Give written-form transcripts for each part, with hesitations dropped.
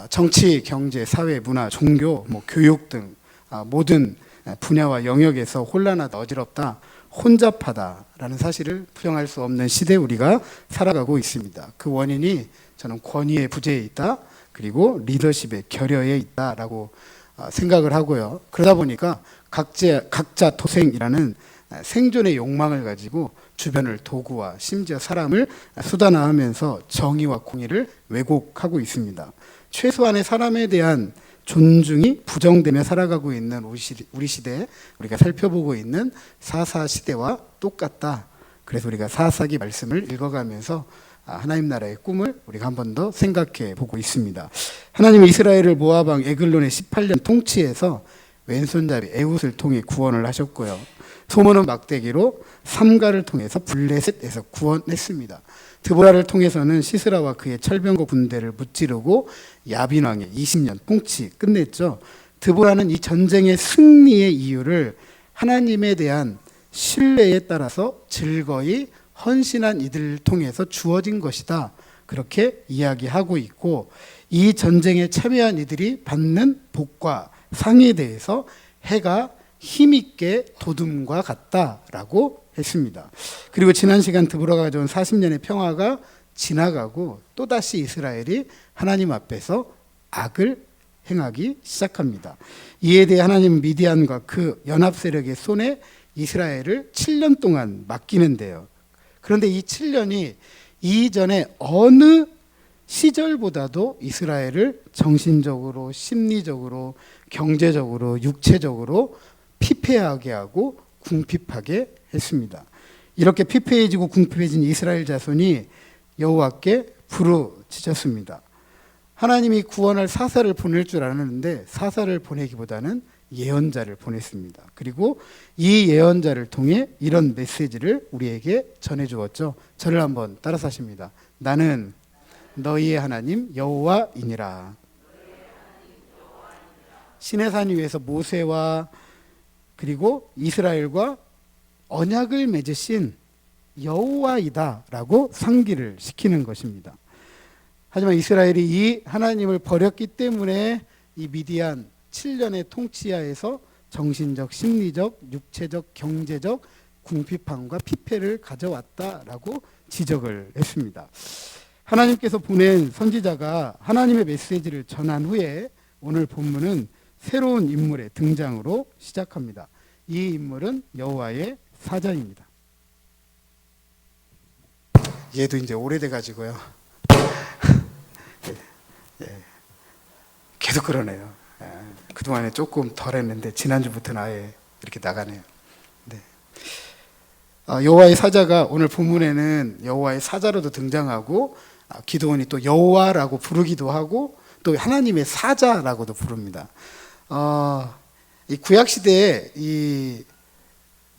정치, 경제, 사회, 문화, 종교, 교육 등 모든 분야와 영역에서 혼란하다, 어지럽다, 혼잡하다라는 사실을 부정할 수 없는 시대에 우리가 살아가고 있습니다. 그 원인이 저는 권위의 부재에 있다, 그리고 리더십의 결여에 있다라고 생각을 하고요. 그러다 보니까 각자 도생이라는 생존의 욕망을 가지고 주변을 도구와 심지어 사람을 수단화하면서 정의와 공의를 왜곡하고 있습니다. 최소한의 사람에 대한 존중이 부정되며 살아가고 있는 우리 시대에 우리가 살펴보고 있는 사사 시대와 똑같다. 그래서 우리가 사사기 말씀을 읽어가면서 하나님 나라의 꿈을 우리가 한 번 더 생각해 보고 있습니다. 하나님이 이스라엘을 모압 왕 에글론의 18년 통치에서 왼손잡이 에훗을 통해 구원을 하셨고요. 소모는 막대기로 삼가를 통해서 블레셋에서 구원했습니다. 드보라를 통해서는 시스라와 그의 철병거 군대를 무찌르고 야빈 왕의 20년 통치 끝냈죠. 드보라는 이 전쟁의 승리의 이유를 하나님에 대한 신뢰에 따라서 즐거이 헌신한 이들을 통해서 주어진 것이다, 그렇게 이야기하고 있고, 이 전쟁에 참여한 이들이 받는 복과 상에 대해서 해가 힘있게 돋음과 같다라고 했습니다. 그리고 지난 시간 드보라가 가져온 40년의 평화가 지나가고 또다시 이스라엘이 하나님 앞에서 악을 행하기 시작합니다. 이에 대해 하나님은 미디안과 그 연합 세력의 손에 이스라엘을 7년 동안 맡기는데요. 그런데 이 7년이 이전에 어느 시절보다도 이스라엘을 정신적으로, 심리적으로, 경제적으로, 육체적으로 피폐하게 하고 궁핍하게 했습니다. 이렇게 피폐해지고 궁핍해진 이스라엘 자손이 여호와께 부르짖었습니다. 하나님이 구원할 사사를 보낼 줄 알았는데 사사를 보내기보다는 예언자를 보냈습니다. 그리고 이 예언자를 통해 이런 메시지를 우리에게 전해주었죠. 저를 한번 따라서 하십니다. 나는 너희의 하나님 여호와이니라. 시내산 위에서 모세와 그리고 이스라엘과 언약을 맺으신 여호와이다라고 상기를 시키는 것입니다. 하지만 이스라엘이 이 하나님을 버렸기 때문에 이 미디안 7년의 통치하에서 정신적, 심리적, 육체적, 경제적 궁핍함과 피폐를 가져왔다라고 지적을 했습니다. 하나님께서 보낸 선지자가 하나님의 메시지를 전한 후에 오늘 본문은 새로운 인물의 등장으로 시작합니다. 이 인물은 여호와의 사자입니다. 얘도 이제 오래돼 가지고요. 계속 그러네요. 그동안에 조금 덜 했는데 지난주부터는 아예 이렇게 나가네요. 네. 여호와의 사자가 오늘 본문에는 여호와의 사자로도 등장하고 기드온이 또 여호와라고 부르기도 하고 또 하나님의 사자라고도 부릅니다. 이 구약 시대에 이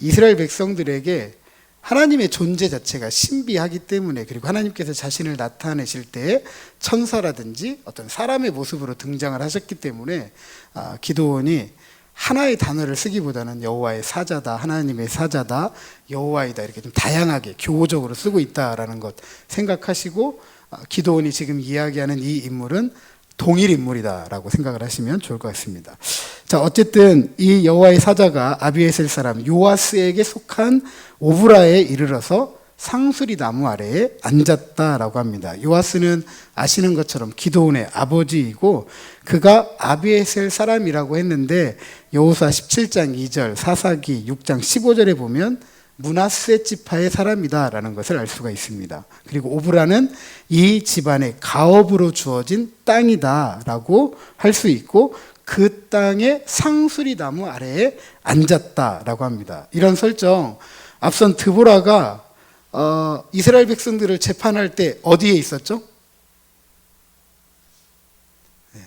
이스라엘 백성들에게 하나님의 존재 자체가 신비하기 때문에, 그리고 하나님께서 자신을 나타내실 때 천사라든지 어떤 사람의 모습으로 등장을 하셨기 때문에 기드온이 하나의 단어를 쓰기보다는 여호와의 사자다, 하나님의 사자다, 여호와이다 이렇게 좀 다양하게 교호적으로 쓰고 있다라는 것 생각하시고 기드온이 지금 이야기하는 이 인물은 동일 인물이다라고 생각을 하시면 좋을 것 같습니다. 자, 어쨌든 이 여호와의 사자가 아비에셀 사람 요아스에게 속한 오브라에 이르러서 상수리 나무 아래에 앉았다라고 합니다. 요아스는 아시는 것처럼 기드온의 아버지이고 그가 아비에셀 사람이라고 했는데 여호수아 17장 2절, 사사기 6장 15절에 보면 므낫세 지파의 사람이다라는 것을 알 수가 있습니다. 그리고 오브라는 이 집안의 가업으로 주어진 땅이다라고 할 수 있고 그 땅의 상수리 나무 아래에 앉았다라고 합니다. 이런 설정, 앞선 드보라가 이스라엘 백성들을 재판할 때 어디에 있었죠? 네,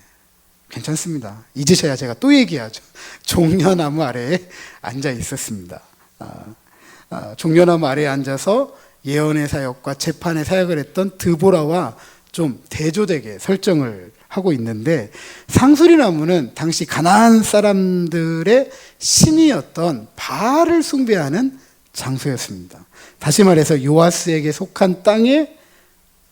괜찮습니다. 잊으셔야 제가 또 얘기하죠. 종려나무 아래에 앉아 있었습니다. 종려나무 아래에 앉아서 예언의 사역과 재판의 사역을 했던 드보라와 좀 대조되게 설정을 하고 있는데, 상수리나무는 당시 가나안 사람들의 신이었던 바알을 숭배하는 장소였습니다. 다시 말해서 요아스에게 속한 땅에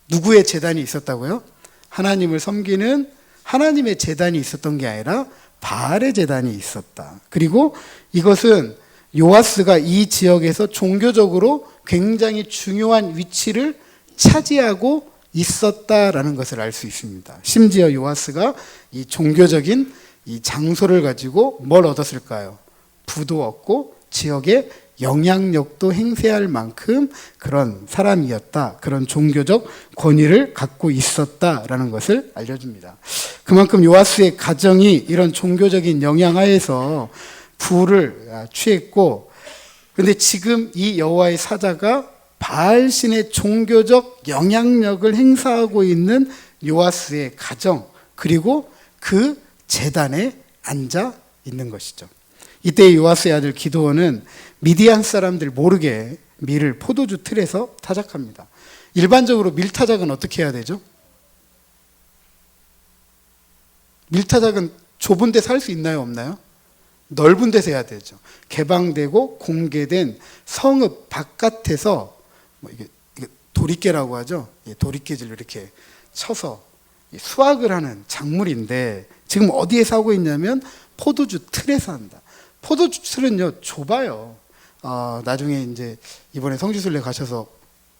누구의 제단이 있었다고요? 하나님을 섬기는 하나님의 제단이 있었던 게 아니라 바알의 제단이 있었다. 그리고 이것은 요아스가 이 지역에서 종교적으로 굉장히 중요한 위치를 차지하고 있었다라는 것을 알 수 있습니다. 심지어 요아스가 이 종교적인 이 장소를 가지고 뭘 얻었을까요? 부도 얻고 지역에 영향력도 행사할 만큼 그런 사람이었다. 그런 종교적 권위를 갖고 있었다라는 것을 알려줍니다. 그만큼 요아스의 가정이 이런 종교적인 영향 하에서 부를 취했고, 그런데 지금 이 여호와의 사자가 바알 신의 종교적 영향력을 행사하고 있는 요아스의 가정, 그리고 그 제단에 앉아 있는 것이죠. 이때 요아스의 아들 기드온은 미디안 사람들 모르게 밀을 포도주 틀에서 타작합니다. 일반적으로 밀 타작은 어떻게 해야 되죠? 밀 타작은 좁은 데서 할 수 있나요, 없나요? 넓은 데서 해야 되죠. 개방되고 공개된 성읍 바깥에서 이게 도리깨라고 하죠. 도리깨질로 이렇게 쳐서 수확을 하는 작물인데 지금 어디에서 하고 있냐면 포도주 틀에서 한다. 포도주 틀은요 좁아요. 나중에 이제 이번에 성지순례 가셔서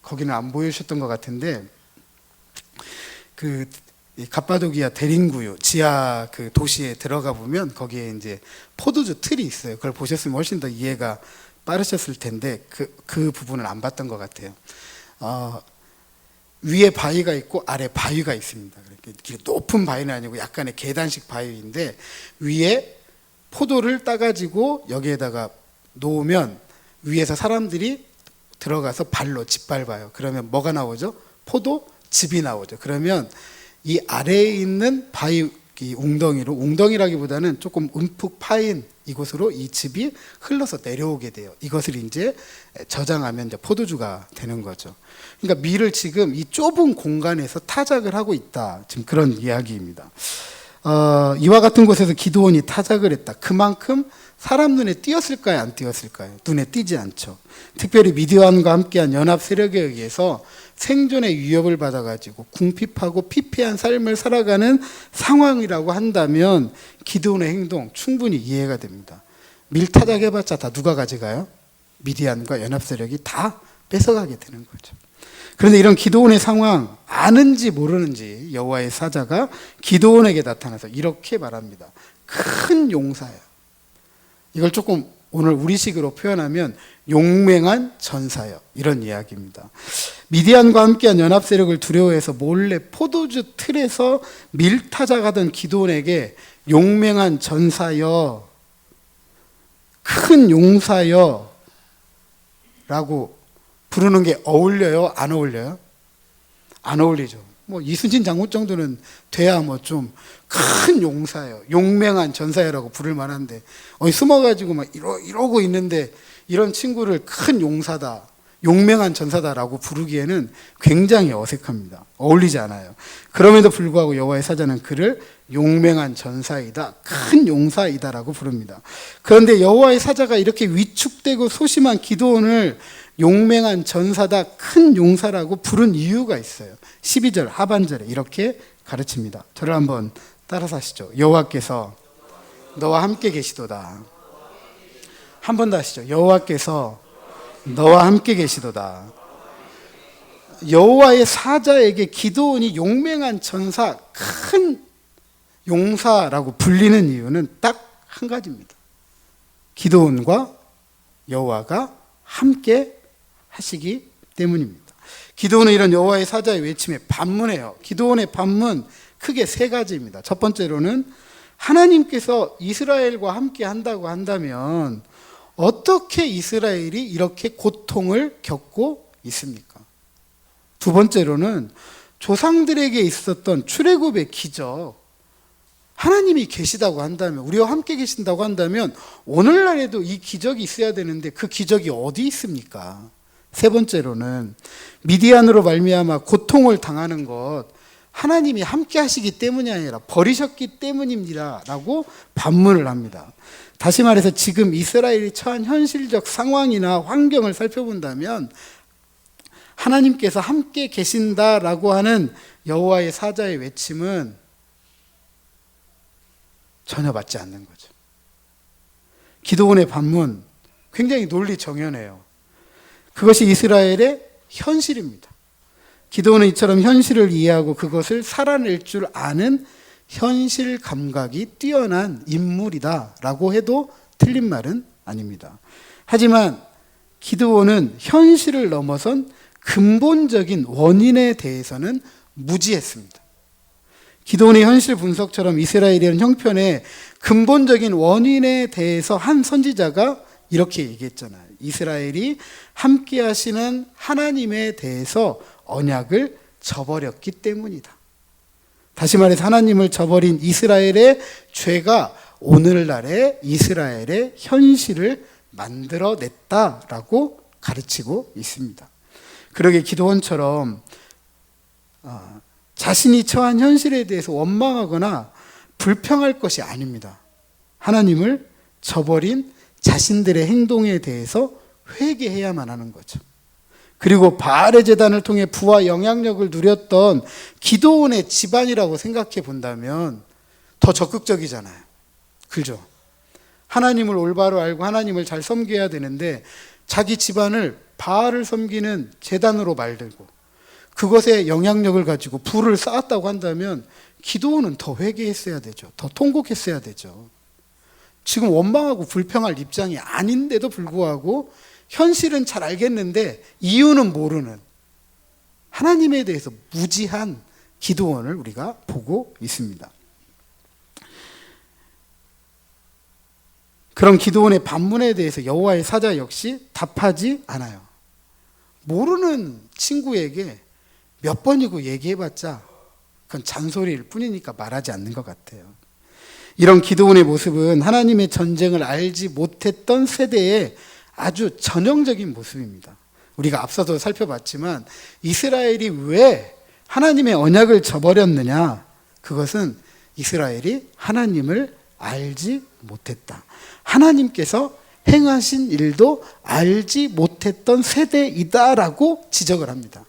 거기는 안 보여주셨던 것 같은데 그 갑바도기아 대림구유 지하 그 도시에 들어가 보면 거기에 이제 포도주 틀이 있어요. 그걸 보셨으면 훨씬 더 이해가 빠르셨을 텐데 그 부분을 안 봤던 것 같아요. 위에 바위가 있고 아래 바위가 있습니다. 이렇게 높은 바위는 아니고 약간의 계단식 바위인데 위에 포도를 따가지고 여기에다가 놓으면 위에서 사람들이 들어가서 발로 짓밟아요. 그러면 뭐가 나오죠? 포도즙이 나오죠. 그러면 이 아래에 있는 바위 웅덩이로, 웅덩이라기보다는 조금 움푹 파인 이곳으로 이 즙이 흘러서 내려오게 돼요. 이것을 이제 저장하면 이제 포도주가 되는 거죠. 그러니까 밀을 지금 이 좁은 공간에서 타작을 하고 있다. 지금 그런 이야기입니다. 이와 같은 곳에서 기드온이 타작을 했다. 그만큼 사람 눈에 띄었을까요? 안 띄었을까요? 눈에 띄지 않죠. 특별히 미디안과 함께한 연합 세력에 의해서 생존의 위협을 받아가지고 궁핍하고 피폐한 삶을 살아가는 상황이라고 한다면 기드온의 행동 충분히 이해가 됩니다. 밀타작 해봤자 다 누가 가져가요? 미디안과 연합 세력이 다 뺏어가게 되는 거죠. 그런데 이런 기드온의 상황 아는지 모르는지 여호와의 사자가 기드온에게 나타나서 이렇게 말합니다. 큰 용사야. 이걸 조금 오늘 우리식으로 표현하면 용맹한 전사여, 이런 이야기입니다. 미디안과 함께한 연합 세력을 두려워해서 몰래 포도주 틀에서 밀타작하던 기드온에게 용맹한 전사여, 큰 용사여 라고 부르는 게 어울려요? 안 어울려요? 안 어울리죠. 뭐 이순신 장군 정도는 돼야 뭐 좀 큰 용사예요, 용맹한 전사여라고 부를 만한데 숨어가지고 막 이러고 있는데 이런 친구를 큰 용사다, 용맹한 전사다라고 부르기에는 굉장히 어색합니다. 어울리지 않아요. 그럼에도 불구하고 여호와의 사자는 그를 용맹한 전사이다, 큰 용사이다라고 부릅니다. 그런데 여호와의 사자가 이렇게 위축되고 소심한 기드온을 용맹한 전사다, 큰 용사라고 부른 이유가 있어요. 12절 하반절에 이렇게 가르칩니다. 저를 한번 따라서 하시죠. 여호와께서 너와 함께 계시도다. 한 번 더 하시죠. 여호와께서 너와 함께 계시도다. 여호와의 사자에게 기드온이 용맹한 전사, 큰 용사라고 불리는 이유는 딱 한 가지입니다. 기드온과 여호와가 함께 하시기 때문입니다. 기드온은 이런 여호와의 사자의 외침에 반문해요. 기드온의 반문 크게 세 가지입니다. 첫 번째로는 하나님께서 이스라엘과 함께 한다고 한다면 어떻게 이스라엘이 이렇게 고통을 겪고 있습니까? 두 번째로는 조상들에게 있었던 출애굽의 기적, 하나님이 계시다고 한다면, 우리와 함께 계신다고 한다면 오늘날에도 이 기적이 있어야 되는데 그 기적이 어디 있습니까? 세 번째로는 미디안으로 말미암아 고통을 당하는 것 하나님이 함께 하시기 때문이 아니라 버리셨기 때문입니다 라고 반문을 합니다. 다시 말해서 지금 이스라엘이 처한 현실적 상황이나 환경을 살펴본다면 하나님께서 함께 계신다라고 하는 여호와의 사자의 외침은 전혀 맞지 않는 거죠. 기드온의 반문 굉장히 논리정연해요. 그것이 이스라엘의 현실입니다. 기드온은 이처럼 현실을 이해하고 그것을 살아낼 줄 아는 현실 감각이 뛰어난 인물이다라고 해도 틀린 말은 아닙니다. 하지만 기드온은 현실을 넘어선 근본적인 원인에 대해서는 무지했습니다. 기드온의 현실 분석처럼 이스라엘이라는 형편의 근본적인 원인에 대해서 한 선지자가 이렇게 얘기했잖아요. 이스라엘이 함께 하시는 하나님에 대해서 언약을 저버렸기 때문이다. 다시 말해서 하나님을 저버린 이스라엘의 죄가 오늘날의 이스라엘의 현실을 만들어냈다라고 가르치고 있습니다. 그러게 기드온처럼 자신이 처한 현실에 대해서 원망하거나 불평할 것이 아닙니다. 하나님을 저버린 자신들의 행동에 대해서 회개해야만 하는 거죠. 그리고 바알의 제단을 통해 부와 영향력을 누렸던 기드온의 집안이라고 생각해 본다면 더 적극적이잖아요. 그죠? 하나님을 올바로 알고 하나님을 잘 섬겨야 되는데 자기 집안을 바알을 섬기는 제단으로 만들고 그것에 영향력을 가지고 부를 쌓았다고 한다면 기드온은 더 회개했어야 되죠. 더 통곡했어야 되죠. 지금 원망하고 불평할 입장이 아닌데도 불구하고 현실은 잘 알겠는데 이유는 모르는 하나님에 대해서 무지한 기드온을 우리가 보고 있습니다. 그런 기드온의 반문에 대해서 여호와의 사자 역시 답하지 않아요. 모르는 친구에게 몇 번이고 얘기해봤자 그건 잔소리일 뿐이니까 말하지 않는 것 같아요. 이런 기드온의 모습은 하나님의 전쟁을 알지 못했던 세대의 아주 전형적인 모습입니다. 우리가 앞서도 살펴봤지만 이스라엘이 왜 하나님의 언약을 저버렸느냐? 그것은 이스라엘이 하나님을 알지 못했다. 하나님께서 행하신 일도 알지 못했던 세대이다라고 지적을 합니다.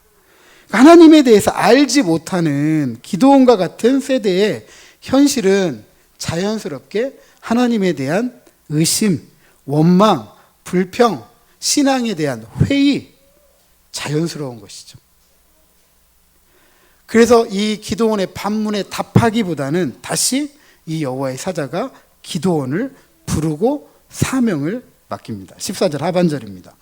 하나님에 대해서 알지 못하는 기드온과 같은 세대의 현실은 자연스럽게 하나님에 대한 의심, 원망, 불평, 신앙에 대한 회의, 자연스러운 것이죠. 그래서 이 기드온의 반문에 답하기보다는 다시 이 여호와의 사자가 기드온을 부르고 사명을 맡깁니다. 14절 하반절입니다.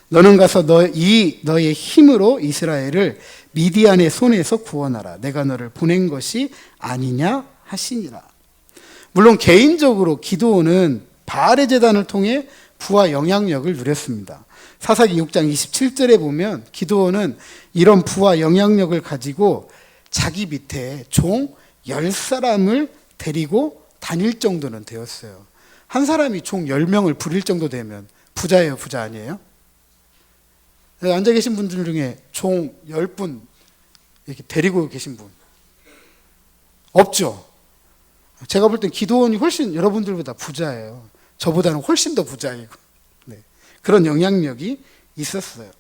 너는 가서 너의 힘으로 이스라엘을 미디안의 손에서 구원하라. 내가 너를 보낸 것이 아니냐 하시니라. 물론 개인적으로 기드온은 바알의 제단을 통해 부와 영향력을 누렸습니다. 사사기 6장 27절에 보면 기드온은 이런 부와 영향력을 가지고 자기 밑에 종 10사람을 데리고 다닐 정도는 되었어요. 한 사람이 종 10명을 부릴 정도 되면 부자예요, 부자 아니에요? 앉아 계신 분들 중에 종 10분 이렇게 데리고 계신 분 없죠? 제가 볼 땐 기드온이 훨씬 여러분들보다 부자예요. 저보다는 훨씬 더 부자이고, 네. 그런 영향력이 있었어요.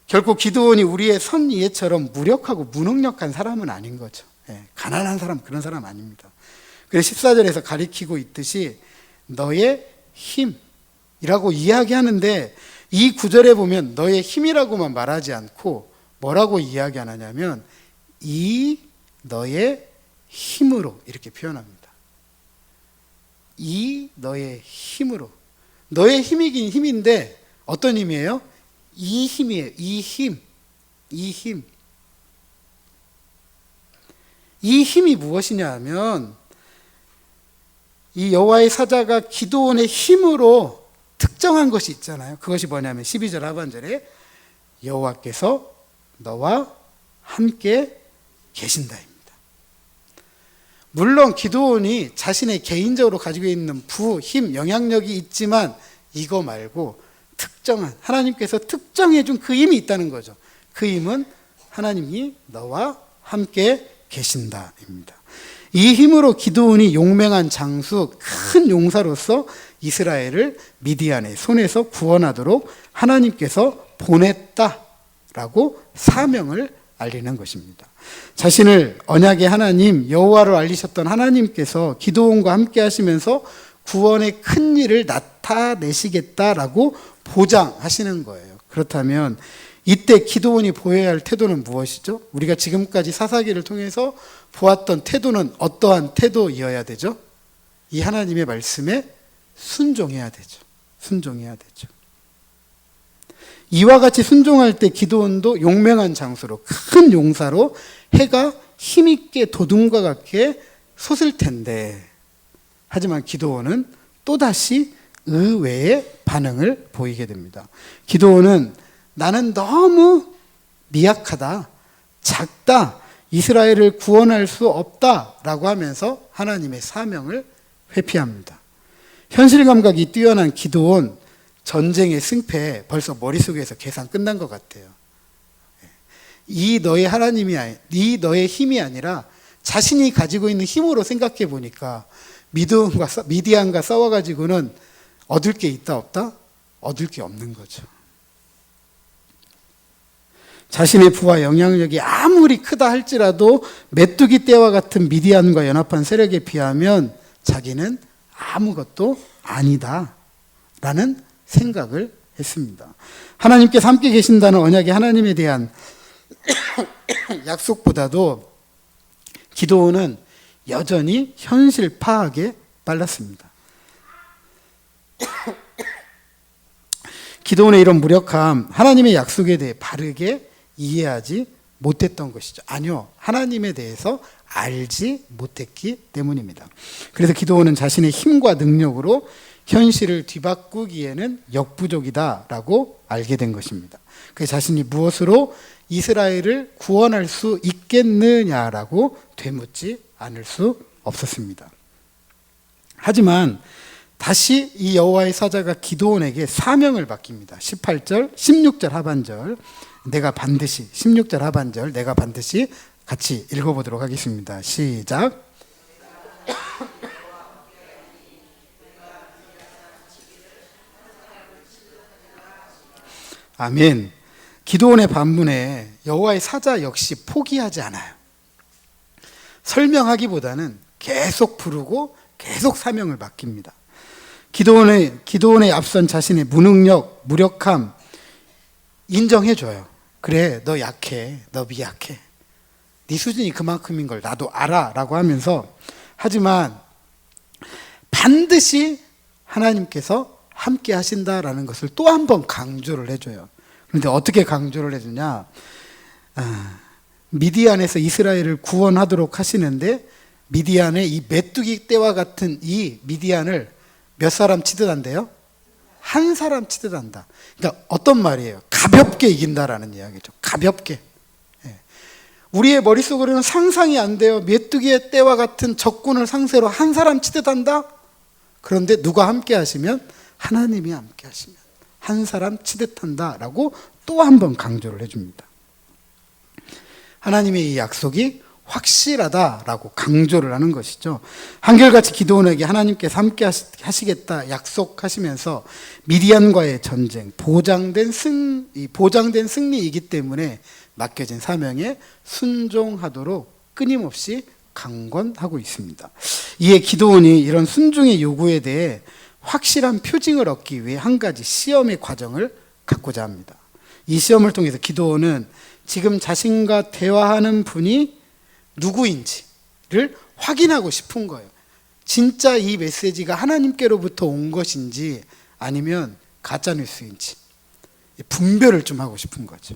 결코 기드온이 우리의 선이해처럼 무력하고 무능력한 사람은 아닌 거죠. 네. 가난한 사람, 그런 사람 아닙니다. 그래서 14절에서 가리키고 있듯이 너의 힘이라고 이야기하는데 이 구절에 보면 너의 힘이라고만 말하지 않고 뭐라고 이야기 안 하냐면 이 너의 힘으로 이렇게 표현합니다. 이 너의 힘으로. 너의 힘이긴 힘인데 어떤 힘이에요? 이 힘이에요. 이 힘. 이 힘. 이 힘이 무엇이냐 하면 이 여호와의 사자가 기드온의 힘으로 특정한 것이 있잖아요. 그것이 뭐냐면 12절 하반절에 여호와께서 너와 함께 계신다입니다. 물론 기드온이 자신의 개인적으로 가지고 있는 부, 힘, 영향력이 있지만 이거 말고 특정한 하나님께서 특정해 준 그 힘이 있다는 거죠. 그 힘은 하나님이 너와 함께 계신다입니다. 이 힘으로 기드온이 용맹한 장수, 큰 용사로서 이스라엘을 미디안의 손에서 구원하도록 하나님께서 보냈다라고 사명을 알리는 것입니다. 자신을 언약의 하나님 여호와로 알리셨던 하나님께서 기드온과 함께 하시면서 구원의 큰 일을 나타내시겠다라고 보장하시는 거예요. 그렇다면 이때 기드온이 보여야 할 태도는 무엇이죠? 우리가 지금까지 사사기를 통해서 보았던 태도는 어떠한 태도이어야 되죠? 이 하나님의 말씀에 순종해야 되죠. 순종해야 되죠. 이와 같이 순종할 때 기드온도 용맹한 장수로 큰 용사로 해가 힘있게 도둠과 같게 솟을 텐데, 하지만 기드온은 또다시 의외의 반응을 보이게 됩니다. 기드온은 나는 너무 미약하다, 작다, 이스라엘을 구원할 수 없다라고 하면서 하나님의 사명을 회피합니다. 현실 감각이 뛰어난 기드온, 전쟁의 승패 벌써 머릿속에서 계산 끝난 것 같아요. 이 너의 하나님이 이 너의 힘이 아니라 자신이 가지고 있는 힘으로 생각해 보니까 미디안과 싸워가지고는 얻을 게 있다 없다? 얻을 게 없는 거죠. 자신의 부와 영향력이 아무리 크다 할지라도 메뚜기 떼와 같은 미디안과 연합한 세력에 비하면 자기는 아무것도 아니다 라는 생각을 했습니다. 하나님께서 함께 계신다는 언약의 하나님에 대한 약속보다도 기드온은 여전히 현실 파악에 빨랐습니다. 기드온의 이런 무력함, 하나님의 약속에 대해 바르게 이해하지 못했던 것이죠. 아니요, 하나님에 대해서 알지 못했기 때문입니다. 그래서 기드온은 자신의 힘과 능력으로 현실을 뒤바꾸기에는 역부족이다라고 알게 된 것입니다. 그 자신이 무엇으로 이스라엘을 구원할 수 있겠느냐라고 되묻지 않을 수 없었습니다. 하지만 다시 이 여호와의 사자가 기드온에게 사명을 맡깁니다. 18절, 16절 하반절, 내가 반드시, 16절 하반절, 내가 반드시 같이 읽어보도록 하겠습니다. 시작. 아멘. 기드온의 반문에 여호와의 사자 역시 포기하지 않아요. 설명하기보다는 계속 부르고 계속 사명을 맡깁니다. 기드온의 앞선 자신의 무능력, 무력함 인정해줘요. 그래, 너 약해, 너 미약해. 네 수준이 그만큼인 걸 나도 알아 라고 하면서, 하지만 반드시 하나님께서 함께 하신다라는 것을 또 한 번 강조를 해줘요. 그런데 어떻게 강조를 해주냐? 미디안에서 이스라엘을 구원하도록 하시는데 미디안의 이 메뚜기 떼와 같은 이 미디안을 몇 사람 치듯 한대요? 한 사람 치듯 한다. 그러니까 어떤 말이에요? 가볍게 이긴다라는 이야기죠. 가볍게. 우리의 머릿속으로는 상상이 안 돼요. 메뚜기의 떼와 같은 적군을 상대로 한 사람 치듯 한다? 그런데 누가 함께 하시면? 하나님이 함께 하시면 한 사람 치듯 한다라고 또 한 번 강조를 해줍니다. 하나님의 이 약속이 확실하다라고 강조를 하는 것이죠. 한결같이 기드온에게 하나님께서 함께 하시겠다 약속하시면서 미디안과의 전쟁, 보장된 승리이기 때문에 맡겨진 사명에 순종하도록 끊임없이 강권하고 있습니다. 이에 기드온이 이런 순종의 요구에 대해 확실한 표징을 얻기 위해 한 가지 시험의 과정을 갖고자 합니다. 이 시험을 통해서 기드온은 지금 자신과 대화하는 분이 누구인지를 확인하고 싶은 거예요. 진짜 이 메시지가 하나님께로부터 온 것인지 아니면 가짜뉴스인지 분별을 좀 하고 싶은 거죠.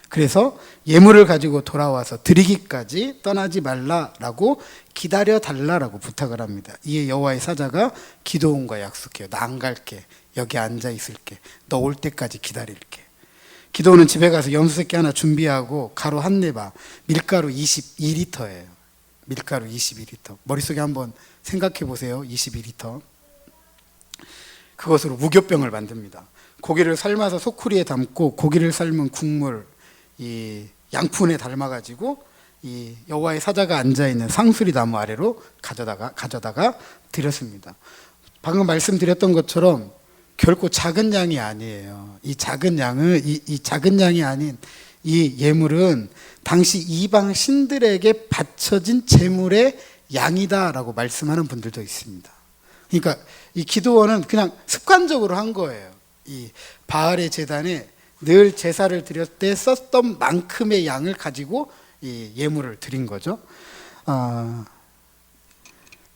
그래서 예물을 가지고 돌아와서 드리기까지 떠나지 말라라고 기다려 달라라고 부탁을 합니다. 이에 여호와의 사자가 기드온과 약속해요. 나 안 갈게. 여기 앉아 있을게. 너 올 때까지 기다릴게. 기드온은 집에 가서 염소새끼 하나 준비하고 가루 한 내바, 밀가루 22리터예요. 밀가루 22리터. 머릿속에 한번 생각해 보세요. 22리터. 그것으로 무교병을 만듭니다. 고기를 삶아서 소쿠리에 담고 고기를 삶은 국물 이 양푼에 담아가지고 이 여호와의 사자가 앉아 있는 상수리 나무 아래로 가져다가 드렸습니다. 방금 말씀드렸던 것처럼 결코 작은 양이 아니에요. 이 작은 양이 아닌 이 예물은 당시 이방 신들에게 바쳐진 제물의 양이다라고 말씀하는 분들도 있습니다. 그러니까 이 기드온은 그냥 습관적으로 한 거예요. 이 바알의 제단에 늘 제사를 드릴 때 썼던 만큼의 양을 가지고 이 예물을 드린 거죠.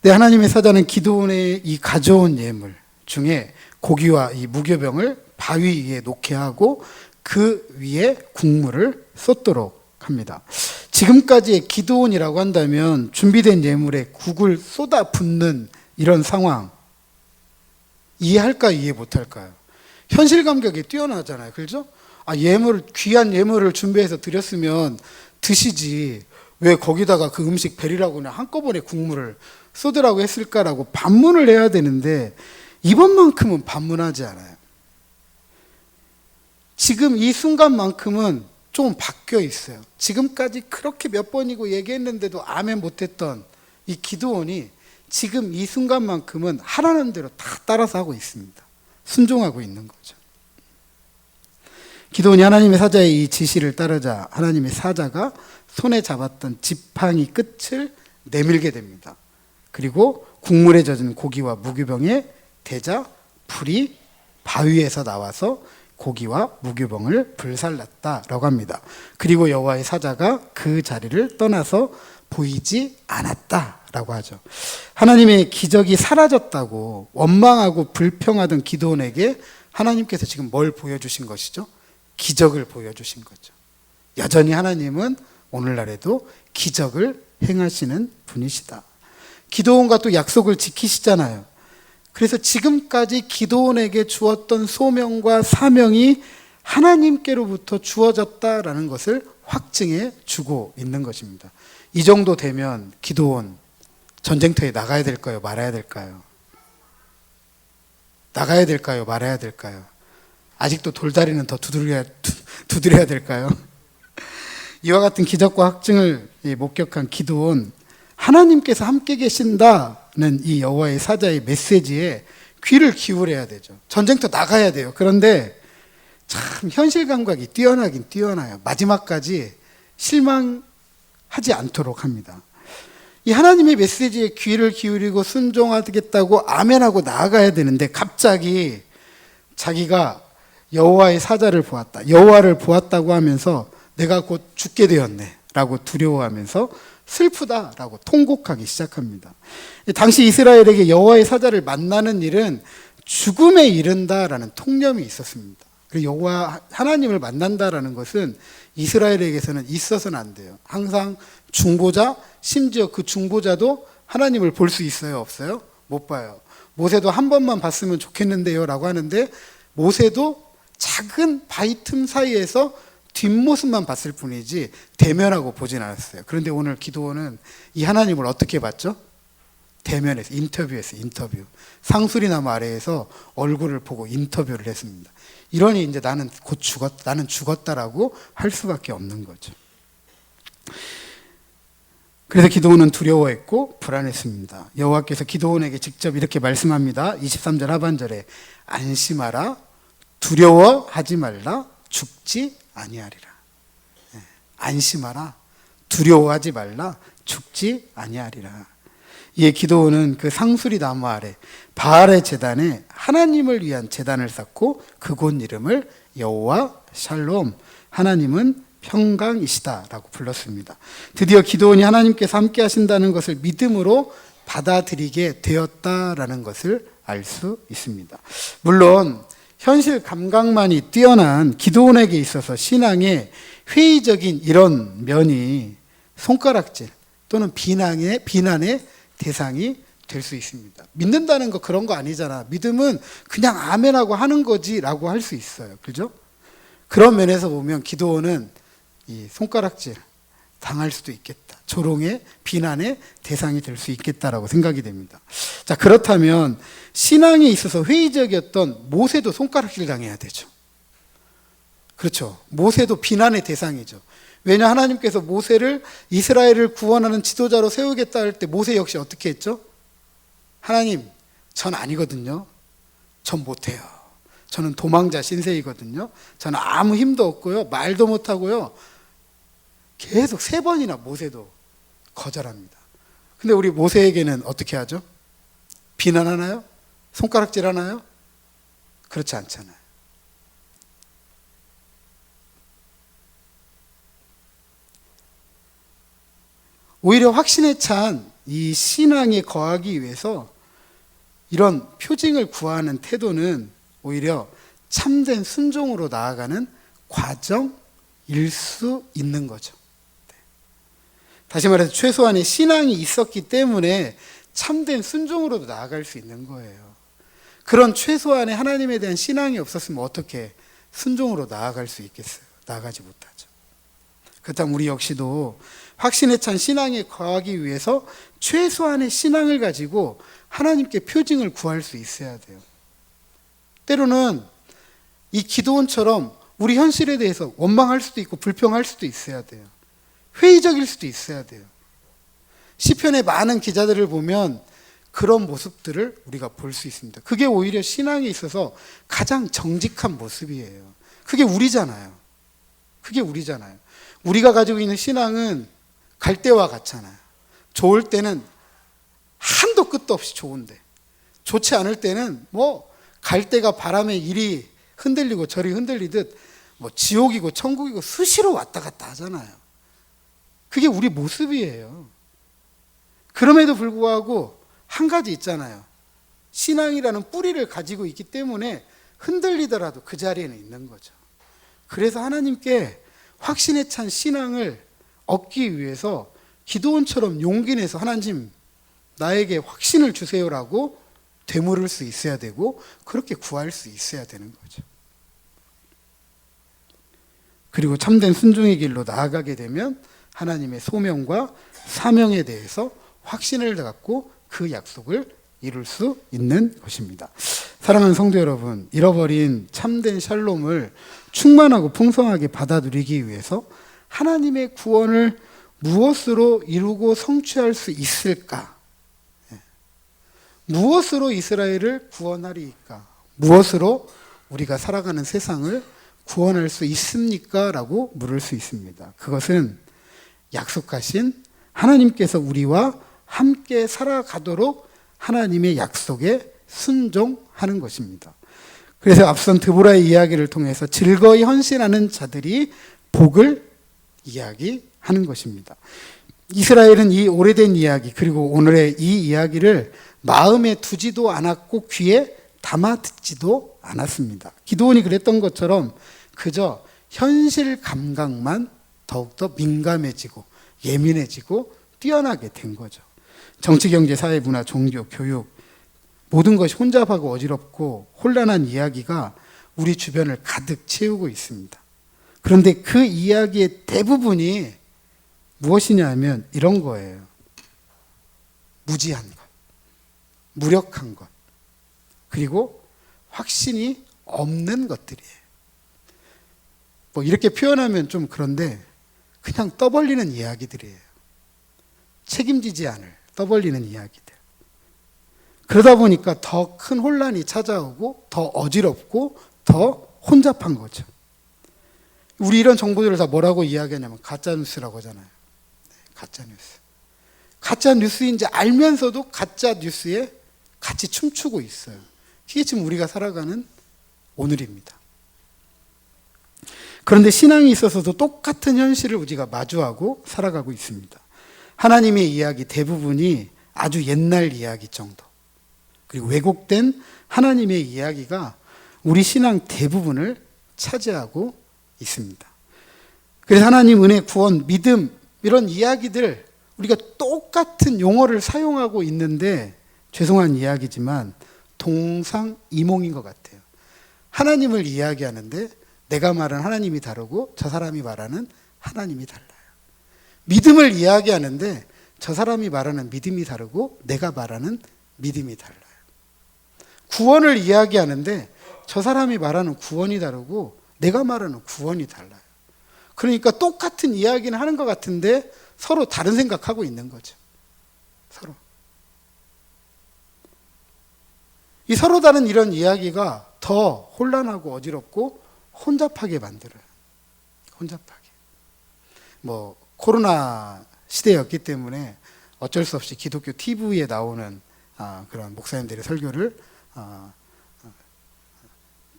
하나님의 사자는 기드온의 이 가져온 예물 중에 고기와 이 무교병을 바위 위에 놓게 하고 그 위에 국물을 쏟도록 합니다. 지금까지의 기드온이라고 한다면 준비된 예물에 국을 쏟아 붓는 이런 상황 이해할까요? 이해 못할까요? 현실 감각이 뛰어나잖아요. 그렇죠? 귀한 예물을 준비해서 드렸으면 드시지 왜 거기다가 그 음식 베리라고 그냥 한꺼번에 국물을 쏟으라고 했을까라고 반문을 해야 되는데 이번만큼은 반문하지 않아요. 지금 이 순간만큼은 좀 바뀌어 있어요. 지금까지 그렇게 몇 번이고 얘기했는데도 아멘 못했던 이 기드온이 지금 이 순간만큼은 하라는 대로 다 따라서 하고 있습니다. 순종하고 있는 거죠. 기드온이 하나님의 사자의 이 지시를 따르자 하나님의 사자가 손에 잡았던 지팡이 끝을 내밀게 됩니다. 그리고 국물에 젖은 고기와 무교병에 대자 불이 바위에서 나와서 고기와 무교병을 불살랐다라고 합니다. 그리고 여호와의 사자가 그 자리를 떠나서 보이지 않았다라고 하죠. 하나님의 기적이 사라졌다고 원망하고 불평하던 기드온에게 하나님께서 지금 뭘 보여주신 것이죠? 기적을 보여주신 거죠. 여전히 하나님은 오늘날에도 기적을 행하시는 분이시다. 기드온과 또 약속을 지키시잖아요. 그래서 지금까지 기드온에게 주었던 소명과 사명이 하나님께로부터 주어졌다라는 것을 확증해 주고 있는 것입니다. 이 정도 되면 기드온 전쟁터에 나가야 될까요? 말아야 될까요? 나가야 될까요? 말아야 될까요? 아직도 돌다리는 더 두드려야 될까요? 이와 같은 기적과 확증을 목격한 기드온, 하나님께서 함께 계신다는 이 여호와의 사자의 메시지에 귀를 기울여야 되죠. 전쟁터 나가야 돼요. 그런데 참 현실 감각이 뛰어나긴 뛰어나요. 마지막까지 실망하지 않도록 합니다. 이 하나님의 메시지에 귀를 기울이고 순종하겠다고 아멘하고 나아가야 되는데 갑자기 자기가 여호와의 사자를 보았다, 여호와를 보았다고 하면서 내가 곧 죽게 되었네 라고 두려워하면서 슬프다라고 통곡하기 시작합니다. 당시 이스라엘에게 여호와의 사자를 만나는 일은 죽음에 이른다라는 통념이 있었습니다. 그리고 여호와 하나님을 만난다라는 것은 이스라엘에게서는 있어서는 안 돼요. 항상 중보자, 심지어 그 중보자도 하나님을 볼 수 있어요? 없어요? 못 봐요. 모세도 한 번만 봤으면 좋겠는데요 라고 하는데 모세도 작은 바위 틈 사이에서 뒷모습만 봤을 뿐이지 대면하고 보진 않았어요. 그런데 오늘 기드온은 이 하나님을 어떻게 봤죠? 대면에서 인터뷰했어요. 인터뷰. 상수리나무 아래에서 얼굴을 보고 인터뷰를 했습니다. 이러니 이제 나는 곧 나는 죽었다라고 할 수밖에 없는 거죠. 그래서 기드온은 두려워했고 불안했습니다. 여호와께서 기드온에게 직접 이렇게 말씀합니다. 23절 하반절에 안심하라, 두려워하지 말라, 죽지 아니하리라. 안심하라, 두려워하지 말라, 죽지 아니하리라. 이에 기드온은 그 상수리 나무 아래 바알의 제단에 하나님을 위한 제단을 쌓고 그곳 이름을 여호와 샬롬, 하나님은 평강이시다라고 불렀습니다. 드디어 기드온이 하나님께서 함께 하신다는 것을 믿음으로 받아들이게 되었다라는 것을 알 수 있습니다. 물론 현실 감각만이 뛰어난 기드온에게 있어서 신앙의 회의적인 이런 면이 손가락질 또는 비난의 대상이 될 수 있습니다. 믿는다는 거 그런 거 아니잖아. 믿음은 그냥 아멘하고 하는 거지라고 할 수 있어요. 그죠? 그런 면에서 보면 기드온은 이 손가락질 당할 수도 있겠다. 조롱의 비난의 대상이 될 수 있겠다라고 생각이 됩니다. 자, 그렇다면 신앙에 있어서 회의적이었던 모세도 손가락질 당해야 되죠. 그렇죠. 모세도 비난의 대상이죠. 왜냐, 하나님께서 모세를 이스라엘을 구원하는 지도자로 세우겠다 할 때 모세 역시 어떻게 했죠? 하나님, 전 아니거든요. 전 못해요. 저는 도망자 신세이거든요. 저는 아무 힘도 없고요. 말도 못하고요. 계속 3번이나 모세도 거절합니다. 근데 우리 모세에게는 어떻게 하죠? 비난하나요? 손가락질 하나요? 그렇지 않잖아요. 오히려 확신에 찬 이 신앙에 거하기 위해서 이런 표징을 구하는 태도는 오히려 참된 순종으로 나아가는 과정일 수 있는 거죠. 다시 말해서 최소한의 신앙이 있었기 때문에 참된 순종으로도 나아갈 수 있는 거예요. 그런 최소한의 하나님에 대한 신앙이 없었으면 어떻게 순종으로 나아갈 수 있겠어요? 나아가지 못하죠. 그렇다면 우리 역시도 확신에 찬 신앙에 거하기 위해서 최소한의 신앙을 가지고 하나님께 표징을 구할 수 있어야 돼요. 때로는 이 기도원처럼 우리 현실에 대해서 원망할 수도 있고 불평할 수도 있어야 돼요. 회의적일 수도 있어야 돼요. 시편의 많은 기자들을 보면 그런 모습들을 우리가 볼 수 있습니다. 그게 오히려 신앙에 있어서 가장 정직한 모습이에요. 그게 우리잖아요. 그게 우리잖아요. 우리가 가지고 있는 신앙은 갈대와 같잖아요. 좋을 때는 한도 끝도 없이 좋은데, 좋지 않을 때는 뭐 갈대가 바람에 이리 흔들리고 저리 흔들리듯 뭐 지옥이고 천국이고 수시로 왔다 갔다 하잖아요. 그게 우리 모습이에요. 그럼에도 불구하고 한 가지 있잖아요. 신앙이라는 뿌리를 가지고 있기 때문에 흔들리더라도 그 자리에는 있는 거죠. 그래서 하나님께 확신에 찬 신앙을 얻기 위해서 기도원처럼 용기 내서 하나님 나에게 확신을 주세요라고 되물을 수 있어야 되고 그렇게 구할 수 있어야 되는 거죠. 그리고 참된 순종의 길로 나아가게 되면 하나님의 소명과 사명에 대해서 확신을 갖고 그 약속을 이룰 수 있는 것입니다. 사랑하는 성도 여러분, 잃어버린 참된 샬롬을 충만하고 풍성하게 받아 누리기 위해서 하나님의 구원을 무엇으로 이루고 성취할 수 있을까? 무엇으로 이스라엘을 구원하리이까? 무엇으로 우리가 살아가는 세상을 구원할 수 있습니까? 라고 물을 수 있습니다. 그것은 약속하신 하나님께서 우리와 함께 살아가도록 하나님의 약속에 순종하는 것입니다. 그래서 앞선 드보라의 이야기를 통해서 즐거이 헌신하는 자들이 복을 이야기하는 것입니다. 이스라엘은 이 오래된 이야기 그리고 오늘의 이 이야기를 마음에 두지도 않았고 귀에 담아 듣지도 않았습니다. 기도원이 그랬던 것처럼 그저 현실 감각만 더욱더 민감해지고 예민해지고 뛰어나게 된 거죠. 정치, 경제, 사회, 문화, 종교, 교육 모든 것이 혼잡하고 어지럽고 혼란한 이야기가 우리 주변을 가득 채우고 있습니다. 그런데 그 이야기의 대부분이 무엇이냐 하면 이런 거예요. 무지한 것, 무력한 것, 그리고 확신이 없는 것들이에요. 뭐 이렇게 표현하면 좀 그런데 그냥 떠벌리는 이야기들이에요. 책임지지 않을 떠벌리는 이야기들. 그러다 보니까 더 큰 혼란이 찾아오고 더 어지럽고 더 혼잡한 거죠. 우리 이런 정보들을 다 뭐라고 이야기하냐면 가짜뉴스라고 하잖아요. 가짜뉴스. 가짜뉴스인지 알면서도 가짜뉴스에 같이 춤추고 있어요. 이게 지금 우리가 살아가는 오늘입니다. 그런데 신앙이 있어서도 똑같은 현실을 우리가 마주하고 살아가고 있습니다. 하나님의 이야기 대부분이 아주 옛날 이야기 정도, 그리고 왜곡된 하나님의 이야기가 우리 신앙 대부분을 차지하고 있습니다. 그래서 하나님 은혜, 구원, 믿음 이런 이야기들 우리가 똑같은 용어를 사용하고 있는데 죄송한 이야기지만 동상이몽인 것 같아요. 하나님을 이야기하는데 내가 말하는 하나님이 다르고 저 사람이 말하는 하나님이 달라요. 믿음을 이야기하는데 저 사람이 말하는 믿음이 다르고 내가 말하는 믿음이 달라요. 구원을 이야기하는데 저 사람이 말하는 구원이 다르고 내가 말하는 구원이 달라요. 그러니까 똑같은 이야기는 하는 것 같은데 서로 다른 생각하고 있는 거죠. 서로. 이 서로 다른 이런 이야기가 더 혼란하고 어지럽고 혼잡하게 만들어요. 혼잡하게. 뭐 코로나 시대였기 때문에 어쩔 수 없이 기독교 TV에 나오는 그런 목사님들의 설교를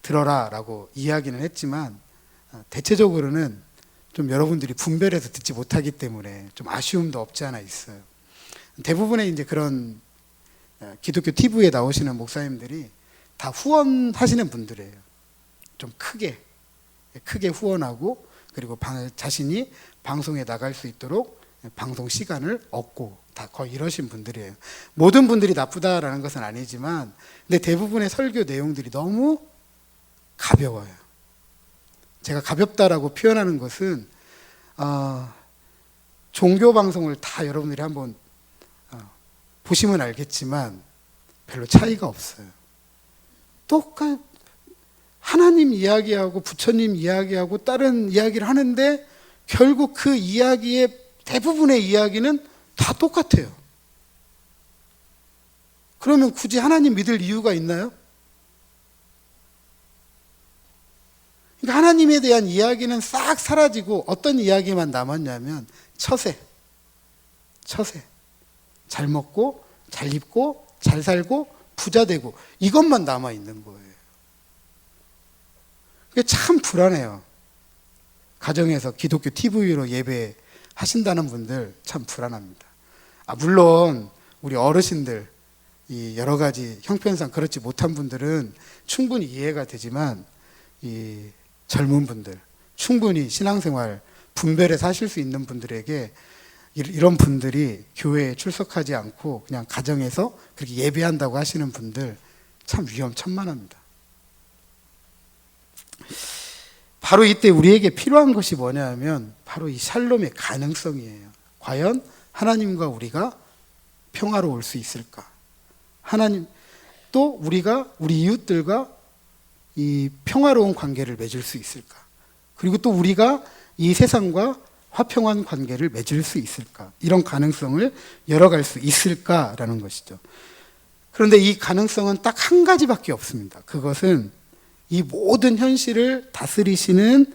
들어라라고 이야기는 했지만 대체적으로는 좀 여러분들이 분별해서 듣지 못하기 때문에 좀 아쉬움도 없지 않아 있어요. 대부분의 이제 그런 기독교 TV에 나오시는 목사님들이 다 후원하시는 분들이에요. 좀 크게 후원하고 그리고 자신이 방송에 나갈 수 있도록 방송 시간을 얻고 다 거의 이러신 분들이에요. 모든 분들이 나쁘다라는 것은 아니지만 근데 대부분의 설교 내용들이 너무 가벼워요. 제가 가볍다라고 표현하는 것은 종교 방송을 다 여러분들이 한번 보시면 알겠지만 별로 차이가 없어요. 똑같 하나님 이야기하고 부처님 이야기하고 다른 이야기를 하는데 결국 그 이야기의 대부분의 이야기는 다 똑같아요. 그러면 굳이 하나님 믿을 이유가 있나요? 그러니까 하나님에 대한 이야기는 싹 사라지고 어떤 이야기만 남았냐면 처세. 잘 먹고 잘 입고 잘 살고 부자 되고 이것만 남아 있는 거예요. 이게 참 불안해요. 가정에서 기독교 TV로 예배하신다는 분들 참 불안합니다. 물론 우리 어르신들 이 여러 가지 형편상 그렇지 못한 분들은 충분히 이해가 되지만 이 젊은 분들 충분히 신앙생활 분별해서 하실 수 있는 분들에게 이런 분들이 교회에 출석하지 않고 그냥 가정에서 그렇게 예배한다고 하시는 분들 참 위험천만합니다. 바로 이때 우리에게 필요한 것이 뭐냐면 바로 이 샬롬의 가능성이에요. 과연 하나님과 우리가 평화로울 수 있을까? 하나님 또 우리가 우리 이웃들과 이 평화로운 관계를 맺을 수 있을까? 그리고 또 우리가 이 세상과 화평한 관계를 맺을 수 있을까? 이런 가능성을 열어갈 수 있을까라는 것이죠. 그런데 이 가능성은 딱 한 가지밖에 없습니다. 그것은 이 모든 현실을 다스리시는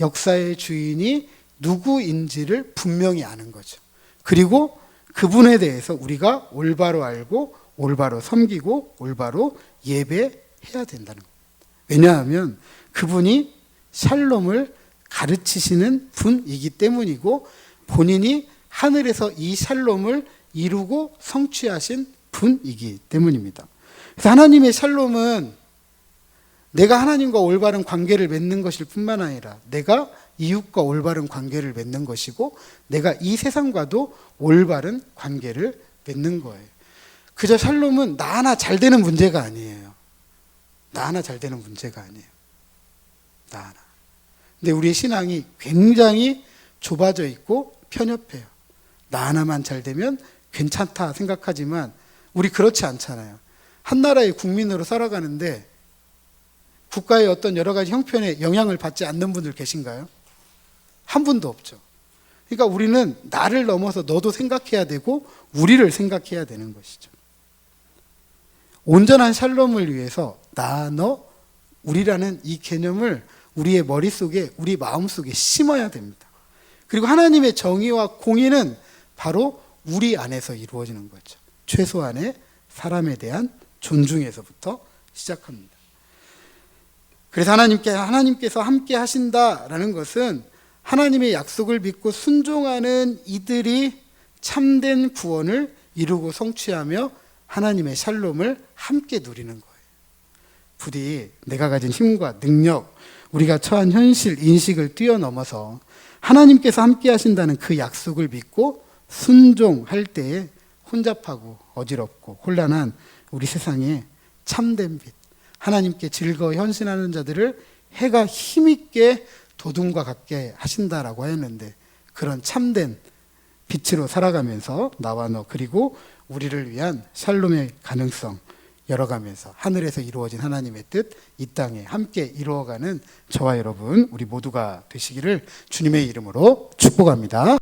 역사의 주인이 누구인지를 분명히 아는 거죠. 그리고 그분에 대해서 우리가 올바로 알고 올바로 섬기고 올바로 예배해야 된다는 겁니다. 왜냐하면 그분이 샬롬을 가르치시는 분이기 때문이고 본인이 하늘에서 이 샬롬을 이루고 성취하신 분이기 때문입니다. 그래서 하나님의 샬롬은 내가 하나님과 올바른 관계를 맺는 것일 뿐만 아니라 내가 이웃과 올바른 관계를 맺는 것이고 내가 이 세상과도 올바른 관계를 맺는 거예요. 그저 샬롬은 나 하나 잘 되는 문제가 아니에요. 나 하나 잘 되는 문제가 아니에요. 나 하나. 근데 우리의 신앙이 굉장히 좁아져 있고 편협해요. 나 하나만 잘 되면 괜찮다 생각하지만 우리 그렇지 않잖아요. 한 나라의 국민으로 살아가는데 국가의 어떤 여러 가지 형편에 영향을 받지 않는 분들 계신가요? 한 분도 없죠. 그러니까 우리는 나를 넘어서 너도 생각해야 되고 우리를 생각해야 되는 것이죠. 온전한 샬롬을 위해서 나, 너, 우리라는 이 개념을 우리의 머릿속에 우리 마음속에 심어야 됩니다. 그리고 하나님의 정의와 공의는 바로 우리 안에서 이루어지는 거죠. 최소한의 사람에 대한 존중에서부터 시작합니다. 그래서 하나님께서 함께 하신다라는 것은 하나님의 약속을 믿고 순종하는 이들이 참된 구원을 이루고 성취하며 하나님의 샬롬을 함께 누리는 거예요. 부디 내가 가진 힘과 능력, 우리가 처한 현실, 인식을 뛰어넘어서 하나님께서 함께 하신다는 그 약속을 믿고 순종할 때에 혼잡하고 어지럽고 혼란한 우리 세상에 참된 빛, 하나님께 즐거워 헌신하는 자들을 해가 힘있게 도둠과 같게 하신다라고 했는데 그런 참된 빛으로 살아가면서 나와 너 그리고 우리를 위한 샬롬의 가능성 열어가면서 하늘에서 이루어진 하나님의 뜻 이 땅에 함께 이루어가는 저와 여러분 우리 모두가 되시기를 주님의 이름으로 축복합니다.